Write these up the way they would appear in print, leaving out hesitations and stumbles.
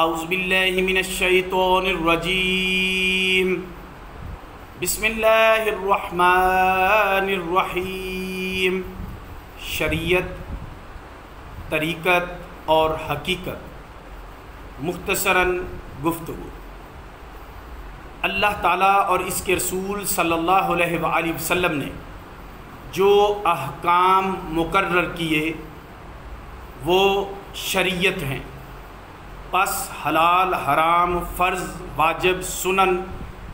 اعوذ باللہ من الشیطان الرجیم بسم اللہ الرحمن الرحیم۔ شریعت، طریقت اور حقیقت، مختصراً گفتگو۔ اللہ تعالیٰ اور اس کے رسول صلی اللہ علیہ وآلہ وسلم نے جو احکام مقرر کیے وہ شریعت ہیں، پس حلال، حرام، فرض، واجب، سنن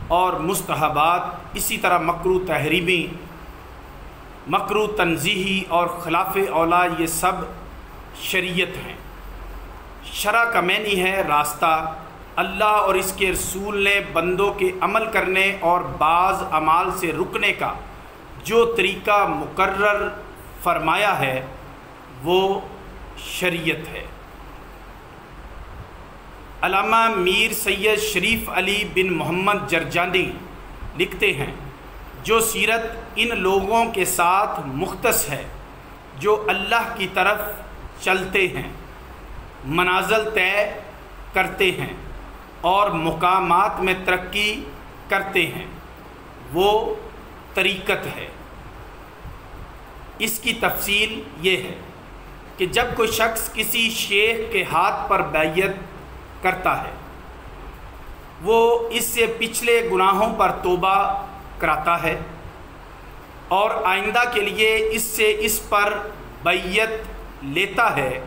اور مستحبات، اسی طرح مکروہ تحریمی، مکروہ تنزیہی اور خلاف اولا، یہ سب شریعت ہیں۔ شرع کا معنی ہے راستہ۔ اللہ اور اس کے رسول نے بندوں کے عمل کرنے اور بعض اعمال سے رکنے کا جو طریقہ مقرر فرمایا ہے وہ شریعت ہے۔ علامہ میر سید شریف علی بن محمد جرجانی لکھتے ہیں، جو سیرت ان لوگوں کے ساتھ مختص ہے جو اللہ کی طرف چلتے ہیں، منازل طے کرتے ہیں اور مقامات میں ترقی کرتے ہیں، وہ طریقت ہے۔ اس کی تفصیل یہ ہے کہ جب کوئی شخص کسی شیخ کے ہاتھ پر بیعت کرتا ہے، وہ اس سے پچھلے گناہوں پر توبہ کراتا ہے اور آئندہ کے لیے اس سے اس پر بیعت لیتا ہے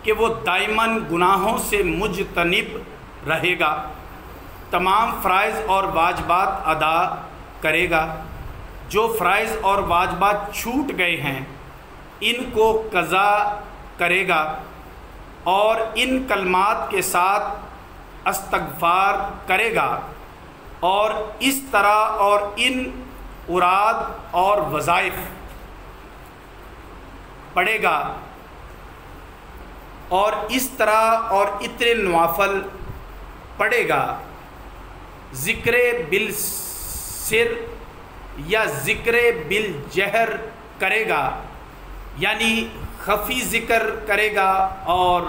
کہ وہ دائماً گناہوں سے مجتنب رہے گا، تمام فرائض اور واجبات ادا کرے گا، جو فرائض اور واجبات چھوٹ گئے ہیں ان کو قضا کرے گا اور ان کلمات کے ساتھ استغفار کرے گا، اور اس طرح اور ان اوراد اور وظائف پڑھے گا، اور اس طرح اور اتنے نوافل پڑھے گا، ذکر بالسر یا ذکر بالجہر کرے گا، یعنی خفی ذکر کرے گا اور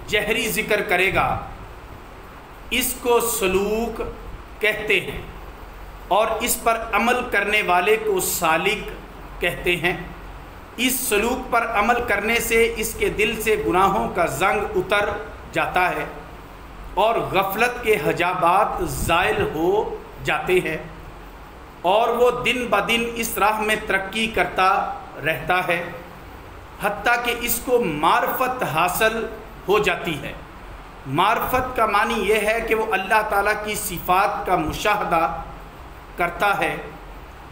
جہری ذکر کرے گا، اس کو سلوک کہتے ہیں، اور اس پر عمل کرنے والے کو سالک کہتے ہیں۔ اس سلوک پر عمل کرنے سے اس کے دل سے گناہوں کا زنگ اتر جاتا ہے اور غفلت کے حجابات زائل ہو جاتے ہیں، اور وہ دن بدن اس راہ میں ترقی کرتا رہتا ہے حتیٰ کہ اس کو معرفت حاصل ہو جاتی ہے۔ معرفت کا معنی یہ ہے کہ وہ اللہ تعالیٰ کی صفات کا مشاہدہ کرتا ہے،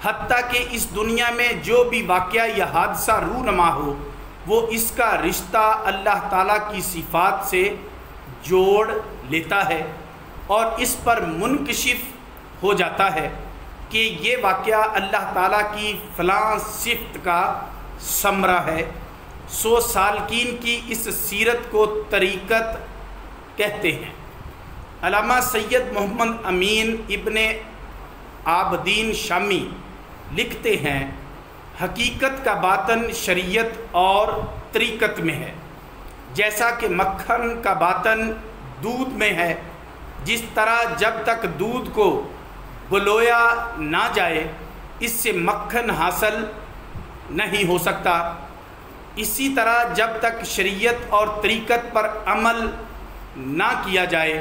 حتیٰ کہ اس دنیا میں جو بھی واقعہ یا حادثہ رونما ہو وہ اس کا رشتہ اللہ تعالیٰ کی صفات سے جوڑ لیتا ہے اور اس پر منکشف ہو جاتا ہے کہ یہ واقعہ اللہ تعالیٰ کی فلاں صفت کا ثمرہ ہے۔ سو سالکین کی اس سیرت کو طریقت کہتے ہیں۔ علامہ سید محمد امین ابن عابدین شامی لکھتے ہیں، حقیقت کا باطن شریعت اور طریقت میں ہے، جیسا کہ مکھن کا باطن دودھ میں ہے۔ جس طرح جب تک دودھ کو بلویا نہ جائے اس سے مکھن حاصل نہیں ہو سکتا، اسی طرح جب تک شریعت اور طریقت پر عمل نہ کیا جائے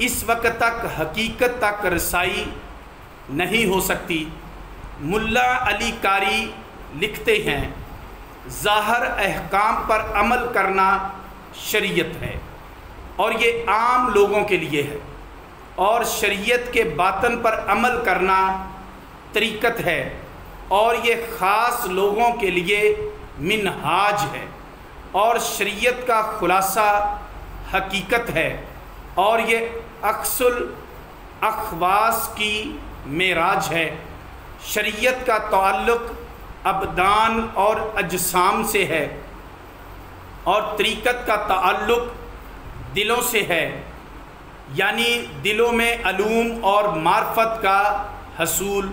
اس وقت تک حقیقت تک رسائی نہیں ہو سکتی۔ ملا علی قاری لکھتے ہیں، ظاہر احکام پر عمل کرنا شریعت ہے اور یہ عام لوگوں کے لیے ہے، اور شریعت کے باطن پر عمل کرنا طریقت ہے اور یہ خاص لوگوں کے لیے منہاج ہے، اور شریعت کا خلاصہ حقیقت ہے، اور یہ عکس الاخواص کی معراج ہے۔ شریعت کا تعلق ابدان اور اجسام سے ہے اور طریقت کا تعلق دلوں سے ہے، یعنی دلوں میں علوم اور معرفت کا حصول،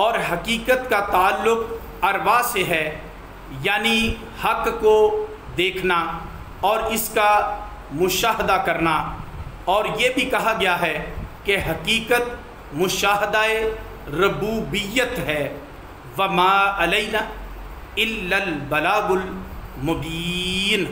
اور حقیقت کا تعلق ارواح سے ہے، یعنی حق کو دیکھنا اور اس کا مشاہدہ کرنا، اور یہ بھی کہا گیا ہے کہ حقیقت مشاہدہ ربوبیت ہے، وما علینا الا البلاغ المبین۔